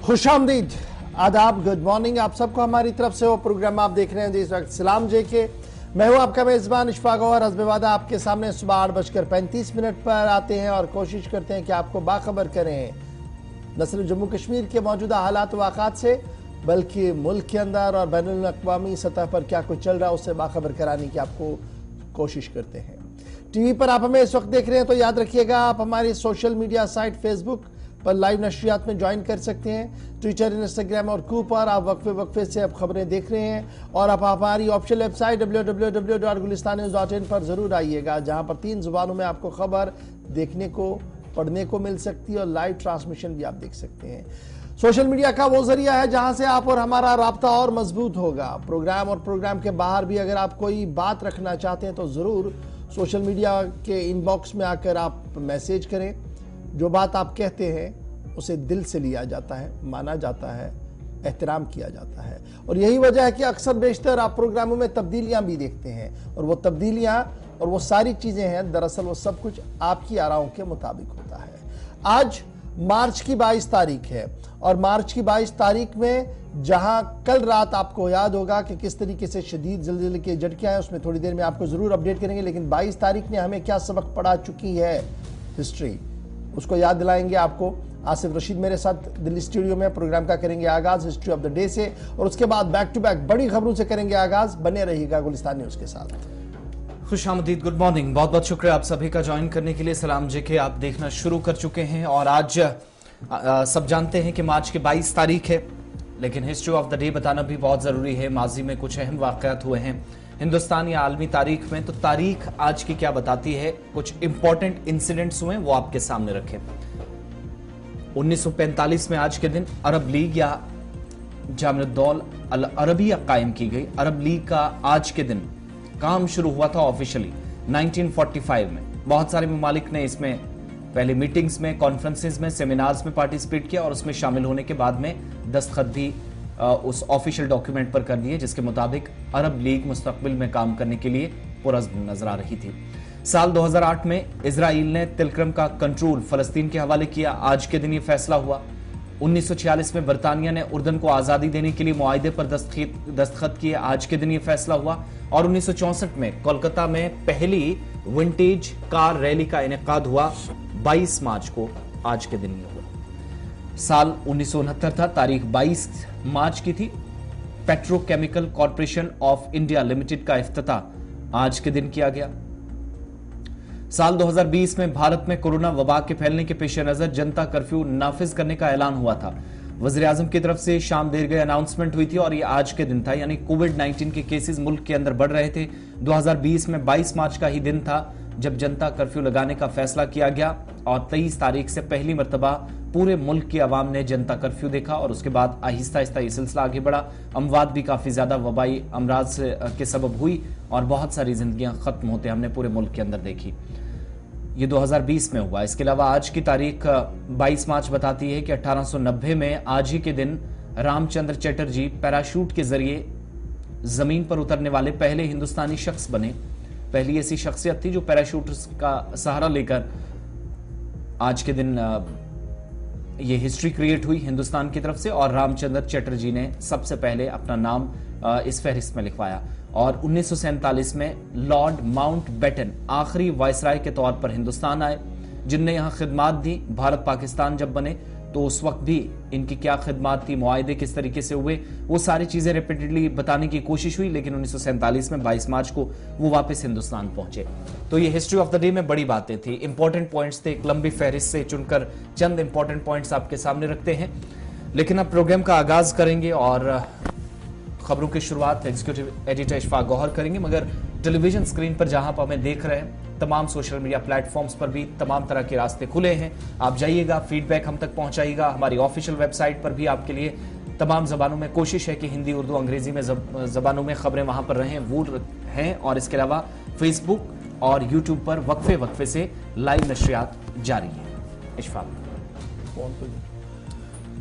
खुशामदीद, आदाब, good morning आप सबको हमारी तरफ से। वो प्रोग्राम आप देख रहे हैं जिस वक्त सलाम जे के। मैं हूं आपका मेजबान इशफाक गौहर। हस्बे वादा आपके सामने सुबह 8:35 पर आते हैं और कोशिश करते हैं कि आपको बाखबर करें न सिर्फ जम्मू कश्मीर के मौजूदा हालात वाक़ात से, बल्कि मुल्क के अंदर और बैनुल अक़वामी सतह पर क्या कुछ चल रहा है उससे बाखबर कराने की आपको कोशिश करते हैं। टीवी पर आप हमें इस वक्त देख रहे हैं तो याद रखिएगा आप हमारी सोशल मीडिया साइट फेसबुक पर लाइव नशरियात में ज्वाइन कर सकते हैं। ट्विटर, इंस्टाग्राम और कू पर आप वक्फे से अब खबरें देख रहे हैं और आप हमारी ऑफिशियल वेबसाइट www.gulistannews.in पर जरूर आइएगा, जहां पर 3 जुबानों में आपको खबर देखने को, पढ़ने को मिल सकती है और लाइव ट्रांसमिशन भी आप देख सकते हैं। सोशल मीडिया का वो जरिया है जहां से आप और हमारा राब्ता और मजबूत होगा। प्रोग्राम और प्रोग्राम के बाहर भी अगर आप कोई बात रखना चाहते हैं तो जरूर सोशल मीडिया के इनबॉक्स में आकर आप मैसेज करें। जो बात आप कहते हैं उसे दिल से लिया जाता है, माना जाता है, एहतराम किया जाता है और यही वजह है कि अक्सर बेशतर आप प्रोग्रामों में तब्दीलियां भी देखते हैं और वो तब्दीलियां और वो सारी चीजें हैं, दरअसल वो सब कुछ आपकी आराओं के मुताबिक होता है। आज मार्च की 22 तारीख है और मार्च की 22 तारीख में जहां कल रात आपको याद होगा कि किस तरीके से शदीद ज़िलज़िले के झटके आए, उसमें थोड़ी देर में आपको जरूर अपडेट करेंगे, लेकिन 22 तारीख ने हमें क्या सबक पढ़ा चुकी है हिस्ट्री, उसको याद दिलाएंगे आपको। आसिफ रशीद मेरे साथ दिल्ली स्टूडियो में प्रोग्राम का करेंगे आगाज हिस्ट्री ऑफ द डे से और उसके बाद बैक टू बैक बड़ी खबरों से करेंगे आगाज। बने रहिएगा गुलिस्तान न्यूज के साथ। खुशामदीद, गुड मॉर्निंग, बहुत बहुत शुक्रिया आप सभी का ज्वाइन करने के लिए। सलाम जे के आप देखना शुरू कर चुके हैं और आज सब जानते हैं कि मार्च की 22 तारीख है, लेकिन हिस्ट्री ऑफ द डे बताना भी बहुत जरूरी है। माजी में कुछ अहम वाकयात हुए हैं हिंदुस्तान या आलमी तारीख में, तो तारीख आज की क्या बताती है, कुछ इंपॉर्टेंट इंसिडेंट्स हुए वो आपके सामने रखें। 1945 में आज के दिन अरब लीग या जामिअतुद्दौला अल अरबिया कायम की गई। अरब लीग का आज के दिन काम शुरू हुआ था ऑफिशियली 1945 में। बहुत सारे ममालिक ने इसमें पहले मीटिंग्स में, कॉन्फ्रेंसेस में, सेमिनार्स में पार्टिसिपेट किया और उसमें शामिल होने के बाद में दस्तखत भी उस ऑफिशियल डॉक्यूमेंट पर कर दिए, जिसके मुताबिक अरब लीग मुस्तकबिल में काम करने के लिए पुरज़्म नजर आ रही थी। साल 2008 में इजराइल ने तिलक्रम का कंट्रोल फलस्तीन के हवाले किया। आज के दिन ये फैसला हुआ। 1946 में बरतानिया ने उर्दन को आजादी देने के लिए मुआहदे पर दस्तखत किए। आज के दिन ये फैसला हुआ। और 1964 में कोलकाता में पहली विंटेज कार रैली का इनेकाद हुआ 22 मार्च को। आज के दिन ये हुआ। साल 1969 था, तारीख 22 मार्च की थी। Petrochemical corporation of India limited का इफ्तिताह आज के दिन किया गया। साल 2020 में भारत में कोरोना वबा के फैलने के पेश नजर जनता कर्फ्यू नाफिज करने का ऐलान हुआ था। वज़ीर आज़म की तरफ से शाम देर गए अनाउंसमेंट हुई थी और ये आज के दिन था, यानी कोविड-19 के केसेस मुल्क के अंदर बढ़ रहे थे। 2020 में 22 मार्च का ही दिन था जब जनता कर्फ्यू लगाने का फैसला किया गया और 23 तारीख से पहली मरतबा पूरे मुल्क की आवाम ने जनता कर्फ्यू देखा और उसके बाद आहिस्ता आहिस्ता ये सिलसिला आगे बढ़ा। अमवात भी काफी ज्यादा वबाई अमराज के सबब हुई और बहुत सारी जिंदगियां खत्म होते हमने पूरे मुल्क के अंदर देखी। ये 2020 में हुआ। इसके अलावा आज की तारीख 22 मार्च बताती है कि 1890 में आज ही के दिन रामचंद्र चटर्जी पैराशूट के जरिए जमीन पर उतरने वाले पहले हिंदुस्तानी शख्स बने। पहली ऐसी शख्सियत थी जो पैराशूट का सहारा लेकर आज के दिन ये हिस्ट्री क्रिएट हुई हिंदुस्तान की तरफ से और रामचंद्र चटर्जी ने सबसे पहले अपना नाम इस फहरिस्त में लिखवाया। और 1947 में लॉर्ड माउंटबेटन आखिरी वायसराय के तौर पर हिंदुस्तान आए, जिनने यहां खिदमात दी। भारत पाकिस्तान जब बने तो उस वक्त भी इनकी क्या खिदमात थी, मुआहदे किस तरीके से हुए, वो सारी चीजें रिपीटेडली बताने की कोशिश हुई, लेकिन 1947 में 22 मार्च को वो वापस हिंदुस्तान पहुंचे। तो ये हिस्ट्री ऑफ द डे में बड़ी बातें थी, इंपॉर्टेंट पॉइंट्स थे। एक लंबी फहरिस्त से चुनकर चंद इंपॉर्टेंट पॉइंट्स आपके सामने रखते हैं, लेकिन अब प्रोग्राम का आगाज करेंगे और खबरों की शुरुआत एग्जीक्यूटिव एडिटर इशफाक गौहर करेंगे। मगर टेलीविजन स्क्रीन पर जहां पर हमें देख रहे हैं, तमाम सोशल मीडिया प्लेटफॉर्म्स पर भी तमाम तरह के रास्ते खुले हैं। आप जाइएगा, फीडबैक हम तक पहुंचाइएगा। हमारी ऑफिशियल वेबसाइट पर भी आपके लिए तमाम जबानों में कोशिश है कि हिंदी, उर्दू, अंग्रेजी में जबानों में खबरें वहां पर रहें, वो हैं। और इसके अलावा फेसबुक और यूट्यूब पर वक्फे वक्फे से लाइव नशरियात जारी है। इशफाक,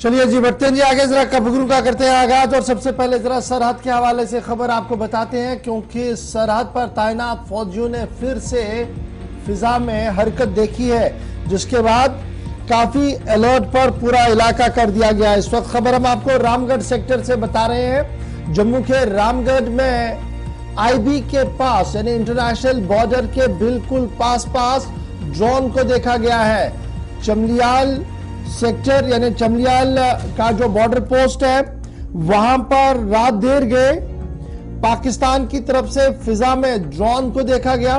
चलिए जी, बढ़ते हैं जी आगे, जरा खबरों का करते हैं आगाज। और सबसे पहले जरा सरहद के हवाले से खबर आपको बताते हैं, क्योंकि सरहद पर तैनात फौजियों ने फिर से फिजा में हरकत देखी है, जिसके बाद काफी अलर्ट पर पूरा इलाका कर दिया गया है। इस वक्त खबर हम आपको रामगढ़ सेक्टर से बता रहे हैं। जम्मू के रामगढ़ में आईबी के पास यानी इंटरनेशनल बॉर्डर के बिल्कुल पास ड्रोन को देखा गया है। चमलियाल सेक्टर यानी चमलियाल का जो बॉर्डर पोस्ट है वहां पर रात देर गए पाकिस्तान की तरफ से फिजा में ड्रोन को देखा गया,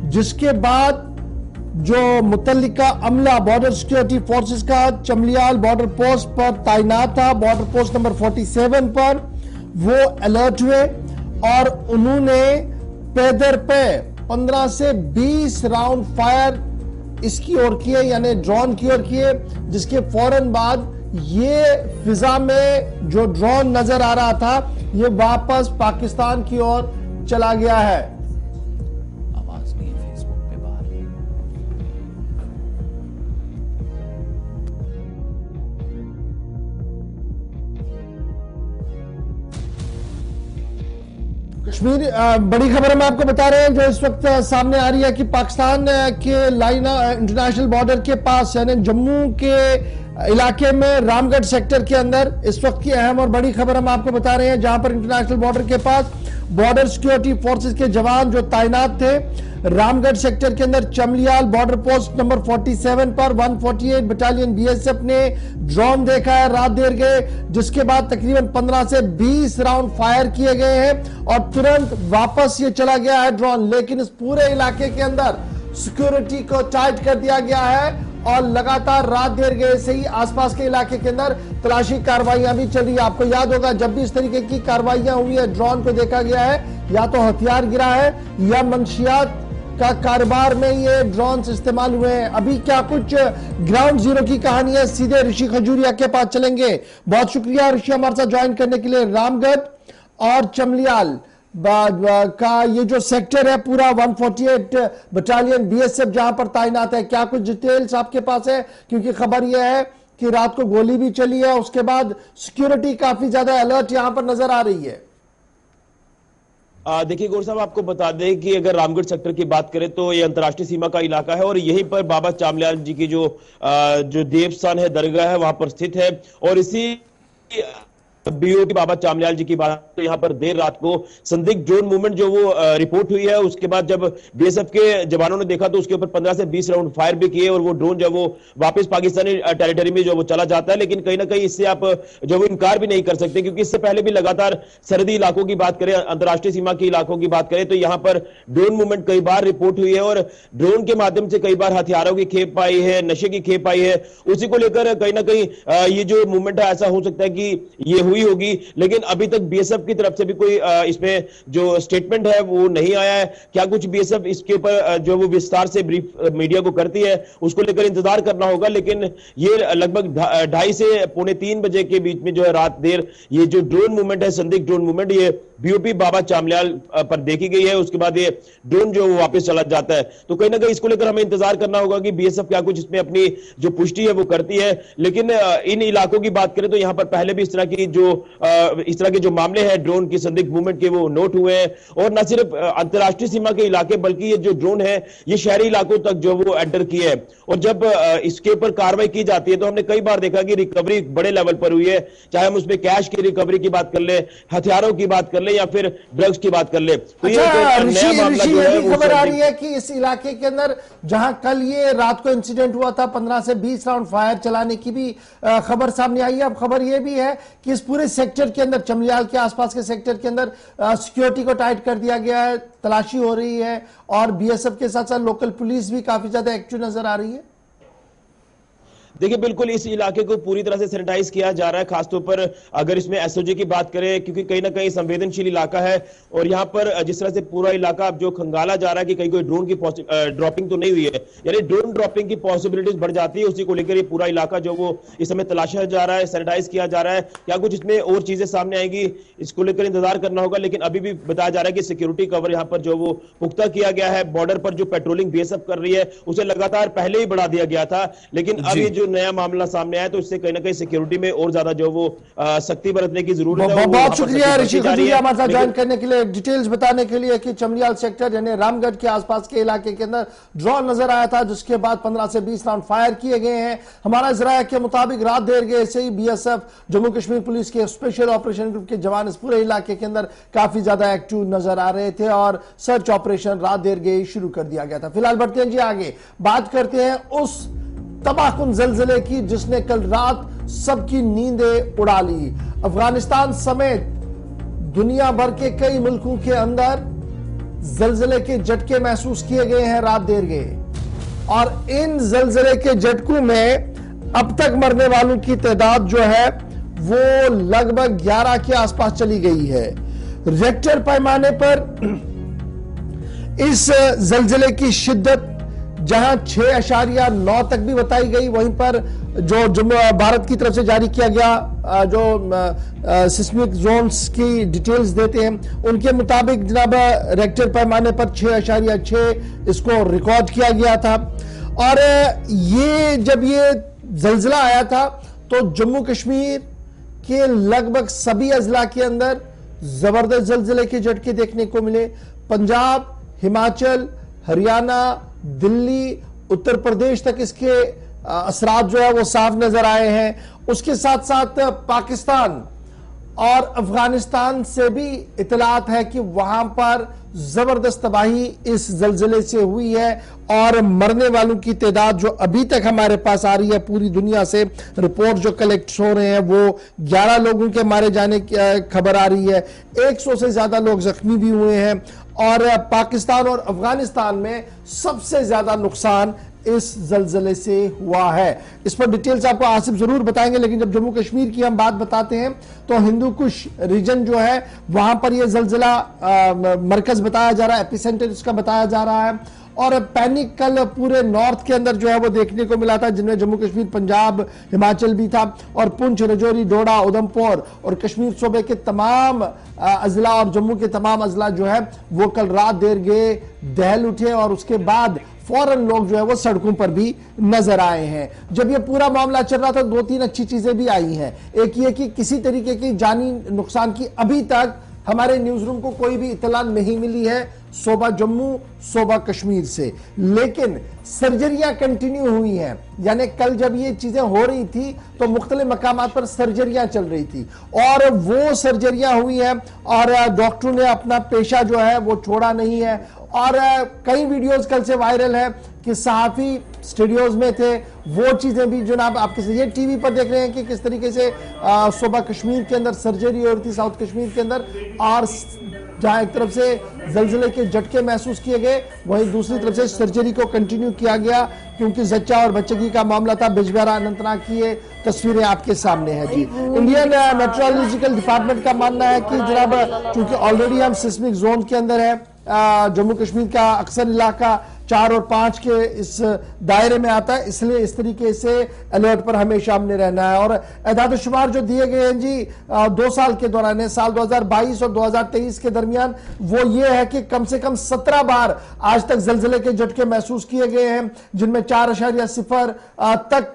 जिसके बाद जो मुतल्लिका अमला बॉर्डर सिक्योरिटी फोर्सेस का चमलियाल बॉर्डर पोस्ट पर तैनात था, बॉर्डर पोस्ट नंबर 47 पर, वो अलर्ट हुए और उन्होंने पैदर पे 15 से 20 राउंड फायर इसकी ओर किए यानी ड्रोन की ओर किए, जिसके फौरन बाद ये फिजा में जो ड्रोन नजर आ रहा था ये वापस पाकिस्तान की ओर चला गया है। आवाज नहीं है फेसबुक पे बाहर। कश्मीर बड़ी खबर हम आपको बता रहे हैं जो इस वक्त सामने आ रही है कि पाकिस्तान के लाइन इंटरनेशनल बॉर्डर के पास यानी जम्मू के इलाके में रामगढ़ सेक्टर के अंदर इस वक्त की अहम और बड़ी खबर हम आपको बता रहे हैं, जहां पर इंटरनेशनल बॉर्डर के पास बॉर्डर सिक्योरिटी फोर्सेस के जवान जो तैनात थे रामगढ़ सेक्टर के अंदर चमलियाल बॉर्डर पोस्ट नंबर 47 पर 148 बटालियन बीएसएफ ने ड्रोन देखा है रात देर गए, जिसके बाद तकरीबन 15 से 20 राउंड फायर किए गए हैं और तुरंत वापस ये चला गया है ड्रोन। लेकिन इस पूरे इलाके के अंदर सिक्योरिटी को टाइट कर दिया गया है और लगातार रात देर गए से ही आसपास के इलाके के अंदर तलाशी कार्रवाइयां भी चल रही है। आपको याद होगा जब भी इस तरीके की कार्रवाइयां हुई है ड्रोन को देखा गया है या तो हथियार गिरा है या मंशियात का कारोबार में ये ड्रोन इस्तेमाल हुए हैं। अभी क्या कुछ ग्राउंड जीरो की कहानी है, सीधे ऋषि खजूरिया के पास चलेंगे। बहुत शुक्रिया ऋषि हमारे साथ ज्वाइन करने के लिए। रामगढ़ और चमलियाल का ये जो सेक्टर है पूरा 148 बटालियन बीएसएफ जहां पर तैनात है, क्या कुछ डिटेल्स आपके पास है? क्योंकि खबर यह है कि रात को गोली भी चली है, उसके बाद सिक्योरिटी काफी ज्यादा अलर्ट यहां पर नजर आ रही है। देखिए गौर साहब, आपको बता दें कि अगर रामगढ़ सेक्टर की बात करें तो ये अंतर्राष्ट्रीय सीमा का इलाका है और यहीं पर बाबा चामलियाल जी की जो देवस्थान है, दरगाह है, वहां पर स्थित है। और इसी बीओपी बाबा चामलियाल जी की बात तो यहाँ पर देर रात को संदिग्ध ड्रोन मूवमेंट जो वो रिपोर्ट हुई है, उसके बाद जब बीएसएफ के जवानों ने देखा तो उसके ऊपर 15 से 20 राउंड फायर भी किए और वो ड्रोन जो वो वापस पाकिस्तानी टेरिटरी में जो वो चला जाता है। लेकिन कहीं ना कहीं इससे आप जो वो इनकार भी नहीं कर सकते, क्योंकि इससे पहले भी लगातार सरहदी इलाकों की बात करें, अंतर्राष्ट्रीय सीमा के इलाकों की बात करें तो यहाँ पर ड्रोन मूवमेंट कई बार रिपोर्ट हुई है और ड्रोन के माध्यम से कई बार हथियारों की खेप आई है, नशे की खेप आई है। उसी को लेकर कहीं ना कहीं ये जो मूवमेंट है ऐसा हो सकता है कि ये हुई होगी, लेकिन अभी तक बीएसएफ की तरफ से भी कोई इसमें जो स्टेटमेंट है वो नहीं आया है। क्या कुछ बीएसएफ इसके ऊपर जो वो विस्तार से ब्रीफ मीडिया को करती है उसको लेकर इंतजार करना होगा। लेकिन ये लगभग 2:30 से 2:45 बजे के बीच में जो है रात देर ये जो ड्रोन मूवमेंट है, संदिग्ध ड्रोन मूवमेंट, ये बीओपी बाबा चामलियाल पर देखी गई है। उसके बाद ये ड्रोन जो वापस चला जाता है, तो कहीं ना कहीं इसको लेकर हमें इंतजार करना होगा कि बीएसएफ क्या कुछ इसमें अपनी जो पुष्टि है वो करती है। लेकिन इन इलाकों की बात करें तो यहां पर पहले भी इस तरह के जो मामले हैं ड्रोन की संदिग्ध मूवमेंट के वो नोट हुए हैं। और न सिर्फ अंतर्राष्ट्रीय सीमा के इलाके बल्कि ये जो ड्रोन है ये शहरी इलाकों तक जो वो एंटर किए है। और जब इसके ऊपर कार्रवाई की जाती है तो हमने कई बार देखा कि रिकवरी बड़े लेवल पर हुई है, चाहे हम उसमें कैश की रिकवरी की बात कर ले, हथियारों की बात कर ले या फिर ड्रग्स की बात कर ले। तो ये खबर आ रही है कि इस इलाके के अंदर जहां कल ये रात को इंसिडेंट हुआ था 15 से 20 राउंड फायर चलाने की भी खबर सामने आई है। अब खबर यह भी है कि इस पूरे सेक्टर के अंदर चमलियाल के आसपास के सेक्टर के अंदर सिक्योरिटी को टाइट कर दिया गया है, तलाशी हो रही है और बीएसएफ के साथ साथ लोकल पुलिस भी काफी ज्यादा एक्टिव नजर आ रही है। देखिए बिल्कुल इस इलाके को पूरी तरह से सैनिटाइज किया जा रहा है, खासतौर पर अगर इसमें एसओजी की बात करें, क्योंकि कहीं ना कहीं संवेदनशील इलाका है और यहाँ पर जिस तरह से पूरा इलाका अब जो खंगाला जा रहा है कि कहीं कोई ड्रोन की ड्रॉपिंग तो नहीं हुई है, यानी ड्रोन ड्रॉपिंग की पॉसिबिलिटीज बढ़ जाती है। उसी को लेकर ये पूरा इलाका जो वो इस समय तलाशा जा रहा है, सैनिटाइज किया जा रहा है। क्या कुछ इसमें और चीजें सामने आएंगी इसको लेकर इंतजार करना होगा। लेकिन अभी भी बताया जा रहा है कि सिक्योरिटी कवर यहाँ पर जो वो पुख्ता किया गया है। बॉर्डर पर जो पेट्रोलिंग बीएसएफ कर रही है उसे लगातार पहले ही बढ़ा दिया गया था, लेकिन अब ये जो नया मामला सामने आया, तो इससे कहीं ना कहीं सिक्योरिटी में और ज्यादा जो वो सख्ती बरतने की जरूरत है। बहुत शुक्रिया ऋषि खजूरिया हमारे साथ ज्वाइन करने के लिए, डिटेल्स बताने के लिए कि चमरियाल सेक्टर यानी रामगढ़ के आसपास के इलाके के अंदर ड्रोन नजर आया था, जिसके बाद 15 से 20 राउंड फायर किए गए हैं। हमारा जराया के मुताबिक रात देर गए से ही बीएसएफ जम्मू कश्मीर पुलिस के स्पेशल ऑपरेशन ग्रुप के जवान इस पूरे इलाके के अंदर काफी ज्यादा एक्टिव नजर आ रहे थे और सर्च ऑपरेशन रात देर गए शुरू कर दिया गया था। फिलहाल बढ़ते हैं जी आगे, बात करते हैं उस तबाहकुन जलजले की जिसने कल रात सबकी नींदें उड़ा ली। अफगानिस्तान समेत दुनिया भर के कई मुल्कों के अंदर जलजले के झटके महसूस किए गए हैं रात देर गए, और इन जलजले के झटकों में अब तक मरने वालों की तादाद जो है वो लगभग 11 के आसपास चली गई है। रिक्टर पैमाने पर इस जलजले की शिद्दत जहां 6.9 तक भी बताई गई, वहीं पर जो भारत की तरफ से जारी किया गया जो सिस्मिक जोन्स की डिटेल्स देते हैं उनके मुताबिक जनाब रेक्टर पैमाने पर 6.6 इसको रिकॉर्ड किया गया था। और ये जब ये जलजला आया था तो जम्मू कश्मीर के लगभग सभी अजला के अंदर जबरदस्त जलजले के झटके देखने को मिले। पंजाब, हिमाचल, हरियाणा, दिल्ली, उत्तर प्रदेश तक इसके असरात जो है वो साफ नजर आए हैं। उसके साथ साथ पाकिस्तान और अफगानिस्तान से भी इतलात है कि वहां पर जबरदस्त तबाही इस जलजले से हुई है और मरने वालों की तादाद जो अभी तक हमारे पास आ रही है पूरी दुनिया से रिपोर्ट जो कलेक्ट हो रहे हैं वो 11 लोगों के मारे जाने की खबर आ रही है। 100 से ज्यादा लोग जख्मी भी हुए हैं और पाकिस्तान और अफगानिस्तान में सबसे ज्यादा नुकसान इस जलजले से हुआ है। इस पर डिटेल्स आपको आसिफ जरूर बताएंगे, लेकिन जब जम्मू कश्मीर की हम बात बताते हैं तो हिंदू कुश रीजन जो है वहां पर यह जलजला मरकज बताया जा रहा है, एपिसेंटर इसका बताया जा रहा है। और पैनिक कल पूरे नॉर्थ के अंदर जो है वो देखने को मिला था, जिनमें जम्मू कश्मीर, पंजाब, हिमाचल भी था और पुंछ, राजौरी, डोडा, उधमपुर और कश्मीर सूबे के तमाम अजला और जम्मू के तमाम अजला जो है वो कल रात देर गए दहल उठे और उसके बाद फौरन लोग जो है वो सड़कों पर भी नजर आए हैं। जब ये पूरा मामला चल रहा था 2-3 अच्छी चीजें भी आई हैं। एक ये कि किसी तरीके की जानी नुकसान की अभी तक हमारे न्यूज रूम को कोई भी इत्तला नहीं मिली है सूबा जम्मू, सूबा कश्मीर से, लेकिन सर्जरियां कंटिन्यू हुई हैं। यानी कल जब ये चीजें हो रही थी तो मुख्तलिफ मकामात पर सर्जरियां चल रही थी और वो सर्जरियां हुई हैं और डॉक्टरों ने अपना पेशा जो है वो छोड़ा नहीं है। और कई वीडियोस कल से वायरल है कि सहाफी स्टूडियोज में थे, वो चीजें भी जनाब आपके ये टीवी पर देख रहे हैं कि किस तरीके से सूबा कश्मीर के अंदर सर्जरी हो रही थी, साउथ कश्मीर के अंदर, और जहां एक तरफ से जलजले के झटके महसूस किए गए वहीं दूसरी तरफ से सर्जरी को कंटिन्यू किया गया क्योंकि जच्चा और बच्चगी का मामला था। बिजबेहरा, अनंतनाग की ये तस्वीरें आपके सामने है जी। इंडियन मेट्रोलॉजिकल डिपार्टमेंट का मानना है कि जनाब चूंकि ऑलरेडी हम सिस्मिक जोन के अंदर है, जम्मू कश्मीर का अक्सर इलाका 4 और 5 के इस दायरे में आता है, इसलिए इस तरीके से अलर्ट पर हमेशा हमने रहना है। और एदाद शुमार जो दिए गए हैं जी 2 साल के दौरान, साल 2022 और 2023 के दरमियान, वो ये है कि कम से कम 17 बार आज तक जलजले के झटके महसूस किए गए हैं, जिनमें 4.0 तक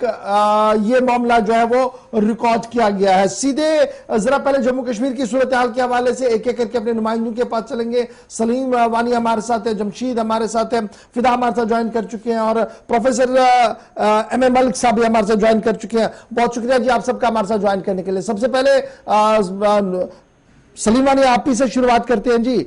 ये मामला जो है वो रिकॉर्ड किया गया है। सीधे जरा पहले जम्मू कश्मीर की सूरत हाल के हवाले से एक एक करके अपने नुमाइंदों के पास चलेंगे। सलीम वानी हमारे साथ है, जमशीद हमारे साथ है, फिदा हमारे साथ ज्वाइन कर चुके हैं और प्रोफेसर एम मलिक साहब भी हमारे साथ ज्वाइन कर चुके हैं। बहुत शुक्रिया जी आप सबका हमारे साथ ज्वाइन करने के लिए। सबसे पहले सलीम वानी आप ही से शुरुआत करते हैं जी।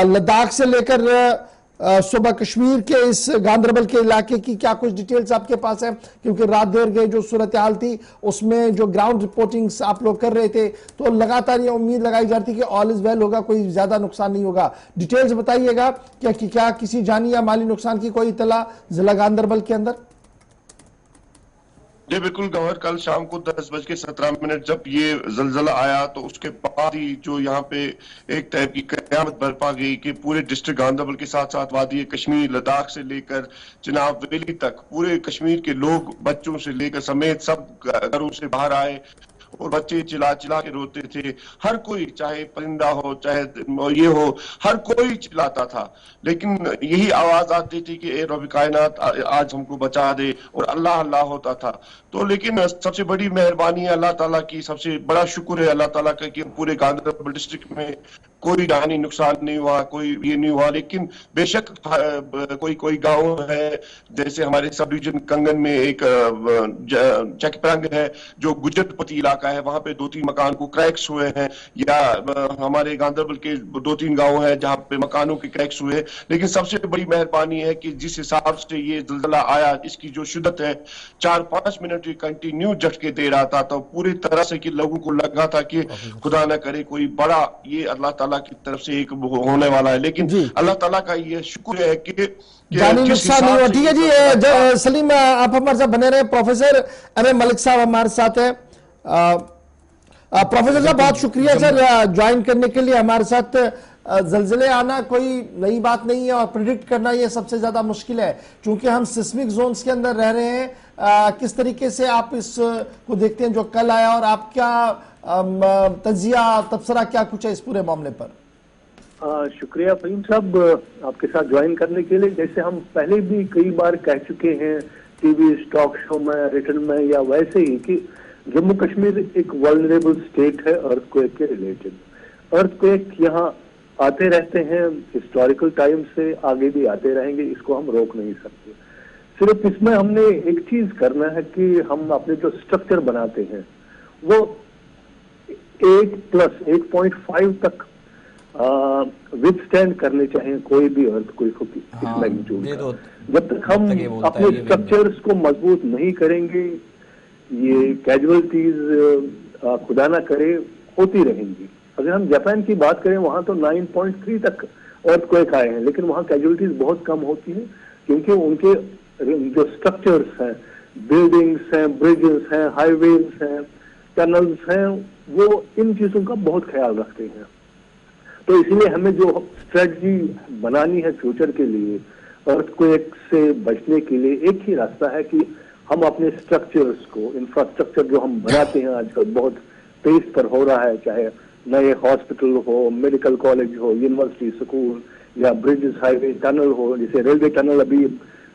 लद्दाख से लेकर सूबा कश्मीर के इस गांदरबल के इलाके की क्या कुछ डिटेल्स आपके पास है, क्योंकि रात देर गए जो सूरत हाल थी उसमें जो ग्राउंड रिपोर्टिंग्स आप लोग कर रहे थे तो लगातार ये उम्मीद लगाई जाती कि ऑल इज वेल होगा, कोई ज्यादा नुकसान नहीं होगा। डिटेल्स बताइएगा क्या किसी जानी या माली नुकसान की कोई इत्तला जिला गांदरबल के अंदर? जी बिल्कुल गवर्नर, कल शाम को 10:17 जब ये जलजला आया तो उसके बाद ही जो यहाँ पे एक टाइप की कयामत बरपा गई कि पूरे डिस्ट्रिक्ट गांदरबल के साथ साथ वादी कश्मीर, लद्दाख से लेकर चिनाब वैली तक पूरे कश्मीर के लोग बच्चों से लेकर समेत सब घरों से बाहर आए और बच्चे चिल्ला चिल्ला के रोते थे। हर कोई, चाहे परिंदा हो चाहे ये हो, हर कोई चिल्लाता था, लेकिन यही आवाज आती थी कि ए रब कायनात आज हमको बचा दे, और अल्लाह अल्लाह होता था। तो लेकिन सबसे बड़ी मेहरबानी है अल्लाह ताला की, सबसे बड़ा शुक्र है अल्लाह ताला का कि पूरे गांधरबल डिस्ट्रिक्ट में कोई जानी नुकसान नहीं हुआ, कोई ये नहीं हुआ। लेकिन बेशक कोई गांव है, जैसे हमारे सब डिवीजन कंगन में एक चकपरंग है जो गुजरपति इलाका है, वहां पे 2-3 मकान को क्रैक्स हुए हैं, या हमारे गांधरबल के 2-3 गांव है जहां पे मकानों के क्रैक्स हुए। लेकिन सबसे बड़ी मेहरबानी है कि जिस हिसाब से ये ज़लज़ला आया, इसकी जो शिद्दत है 4-5 मिनट कंटिन्यू झटके दे रहा था, तो पूरी तरह से कि लोगों को लगा था कि खुदा न करे कोई बड़ा ये अल्लाह ताला की तरफ से एक होने वाला है। लेकिन अल्लाह ताला का ये शुक्र है कि जानी नुकसान नहीं हुआ। ठीक है जी, सलीम आप हमारे साथ बने रहे। प्रोफेसर एम मलिक साहब हमारे साथ है। प्रोफेसर साहब बहुत शुक्रिया सर ज्वाइन करने के लिए हमारे साथ। जलजले आना कोई नई बात नहीं है और प्रिडिक्ट करना ये सबसे ज्यादा मुश्किल है, क्योंकि हम सिस्मिक जोन्स के अंदर रह रहे हैं। किस तरीके से आप इस को देखते हैं जो कल आया, और आप क्या तजिया तबसरा क्या कुछ है इस पूरे मामले पर? शुक्रिया फहीम साहब आपके साथ ज्वाइन करने के लिए। जैसे हम पहले भी कई बार कह चुके हैं टीवी टॉक शो में, रिटर्न में या वैसे ही, कि जम्मू कश्मीर एक वल्नरेबल स्टेट है अर्थक्वेक के रिलेटेड। अर्थक्वेक यहाँ आते रहते हैं हिस्टोरिकल टाइम से, आगे भी आते रहेंगे, इसको हम रोक नहीं सकते। सिर्फ इसमें हमने एक चीज करना है कि हम अपने जो स्ट्रक्चर बनाते हैं वो 8+8.5 तक विथस्टैंड करने चाहिए कोई भी अर्थक्वेक हो इस मैग्नीट्यूड का। जब तक हम अपने स्ट्रक्चर्स को मजबूत नहीं करेंगे, ये कैजुअलिटीज खुदा ना करे होती रहेंगी। अगर हम जापान की बात करें, वहां तो 9.3 तक अर्थक्वेक आए हैं, लेकिन वहां कैजुअलिटीज बहुत कम होती है, क्योंकि उनके जो स्ट्रक्चर्स हैं, बिल्डिंग्स हैं, ब्रिजेस हैं, हाईवेज हैं, टनल्स हैं, वो इन चीजों का बहुत ख्याल रखते हैं। तो इसलिए हमें जो स्ट्रेटजी बनानी है फ्यूचर के लिए अर्थक्वेक से बचने के लिए, एक ही रास्ता है कि हम अपने स्ट्रक्चर्स को, इंफ्रास्ट्रक्चर जो हम बनाते हैं आजकल बहुत पेस पर हो रहा है, चाहे नए हॉस्पिटल हो, मेडिकल कॉलेज हो, यूनिवर्सिटी, स्कूल, या ब्रिजेस, हाईवे, टनल हो। जैसे रेलवे टनल अभी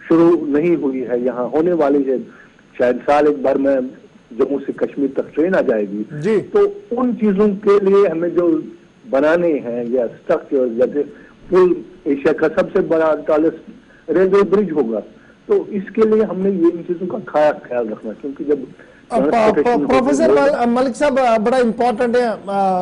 शुरू नहीं हुई है, यहाँ होने वाली है, शायद साल एक बार में जम्मू से कश्मीर तक ट्रेन आ जाएगी जी। तो उन चीजों के लिए हमें जो बनाने हैं, या स्ट्रक्चर, जैसे पुल एशिया का सबसे बड़ा टॉलेस्ट रेलवे ब्रिज होगा, तो इसके लिए हमने ये इन चीजों का ख्याल रखना, क्योंकि जब प्रोफेसर मलिक साहब बड़ा इंपॉर्टेंट है,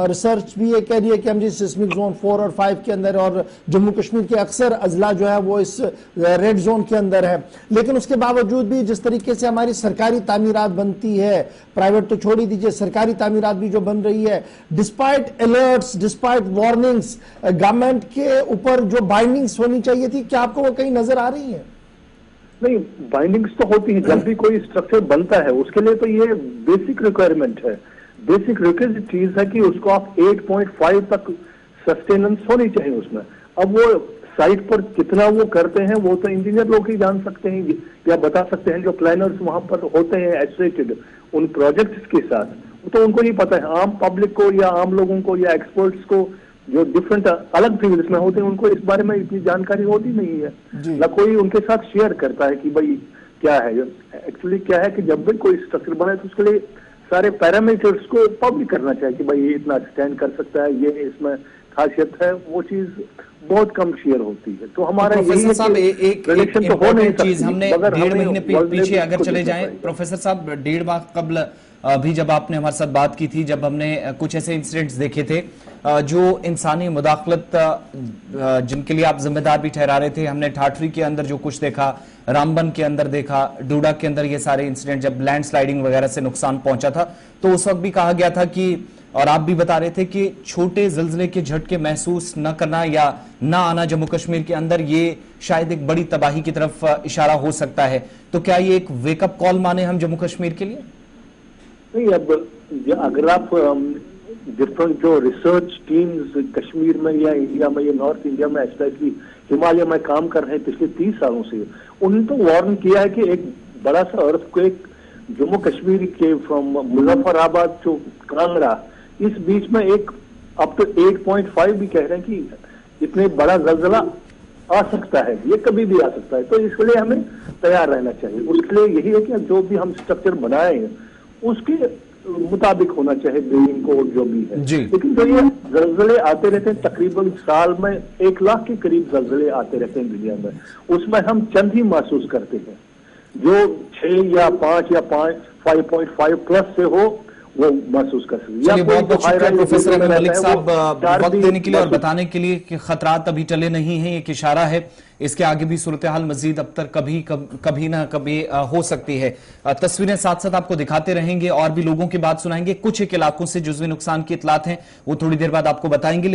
रिसर्च भी ये कह रही है कि हम जी सिस्मिक जोन 4 और 5 के अंदर, और जम्मू कश्मीर के अक्सर अजला जो है वो इस रेड जोन के अंदर है। लेकिन उसके बावजूद भी जिस तरीके से हमारी सरकारी तामीरात बनती है, प्राइवेट तो छोड़ ही दीजिए, सरकारी तामीरात भी जो बन रही है, despite alerts, despite warnings, government के ऊपर जो बाइंडिंग्स होनी चाहिए थी, क्या आपको वो कहीं नजर आ रही है? नहीं, बाइंडिंग्स तो होती है जब भी कोई स्ट्रक्चर बनता है, उसके लिए तो ये बेसिक रिक्वायरमेंट है, बेसिक रिक्वायर्ड चीज है कि उसको आप 8.5 तक सस्टेनेंस होनी चाहिए उसमें। अब वो साइट पर कितना वो करते हैं वो तो इंजीनियर लोग ही जान सकते हैं या बता सकते हैं, जो प्लानर्स वहां पर होते हैं एसोसिएटेड उन प्रोजेक्ट्स के साथ, तो उनको ही पता है। आम पब्लिक को या आम लोगों को या एक्सपर्ट्स को जो डिफरेंट अलग फील्ड्स में होते हैं, उनको इस बारे में इतनी जानकारी होती नहीं है, ना कोई उनके साथ शेयर करता है कि भाई क्या है। एक्चुअली क्या है कि जब भी कोई स्ट्रक्चर बने तो उसके लिए सारे पैरामीटर्स को पब्लिक करना चाहिए कि भाई ये इतना स्टैंड कर सकता है, ये इसमें खासियत है, वो चीज बहुत कम शेयर होती है। तो हमारा प्रोफेसर साहब एक इम्पोर्टेंट चीज हमने 1.5 महीने पीछे अगर चले जाएं, प्रोफेसर साहब 1.5 माह कबल भी जब आपने हमारे साथ बात की थी, जब हमने कुछ ऐसे इंसिडेंट्स देखे थे जो इंसानी मुदाखलत जिनके लिए आप जिम्मेदार भी ठहरा रहे थे। हमने ठाठरी के अंदर जो कुछ देखा, रामबन के अंदर देखा, डूडा के अंदर ये सारे इंसिडेंट जब लैंडस्लाइडिंग वगैरह से नुकसान पहुंचा था, तो उस वक्त भी कहा गया था कि, और आप भी बता रहे थे कि छोटे जिलजिले के झटके महसूस न करना या ना आना जम्मू कश्मीर के अंदर, ये शायद एक बड़ी तबाही की तरफ इशारा हो सकता है। तो क्या ये एक वेकअप कॉल माने हम जम्मू कश्मीर के लिए? नहीं, अब अगर आप डिफरेंट जो रिसर्च टीम्स कश्मीर में या इंडिया में या नॉर्थ इंडिया में, स्पेशली हिमालय में काम कर रहे हैं पिछले 30 सालों से, उन्होंने तो वार्न किया है कि एक बड़ा सा अर्थक्वेक जम्मू कश्मीर के फ्रॉम मुजफ्फराबाद टू कांगड़ा, इस बीच में एक अप टू 8.5 भी कह रहे हैं कि इतने बड़ा जलजला आ सकता है, ये कभी भी आ सकता है। तो इसके लिए हमें तैयार रहना चाहिए। उसके लिए यही है कि जो भी हम स्ट्रक्चर बनाए हैं उसके मुताबिक होना चाहिए बिल्डिंग कोड जो भी है। लेकिन जो ये जलजले आते रहते हैं, तकरीबन साल में 1 लाख के करीब जलजले आते रहते हैं दुनिया में, उसमें हम चंद ही महसूस करते हैं। जो 6 या 5 या 5.5 प्लस से हो वो महसूस कर सकते। चलिए, बहुत बहुत शुक्रिया प्रोफेसर अमीन मलिक साहब वक्त देने के लिए और बताने के लिए कि खतरात अभी टले नहीं है, एक इशारा है, इसके आगे भी सूरत हाल मजीद अब तक कभी ना कभी हो सकती है। तस्वीरें साथ साथ आपको दिखाते रहेंगे और भी लोगों की बात सुनाएंगे। कुछ एक इलाकों से जुज़वी नुकसान की इतलात हैं, वो थोड़ी देर बाद आपको बताएंगे।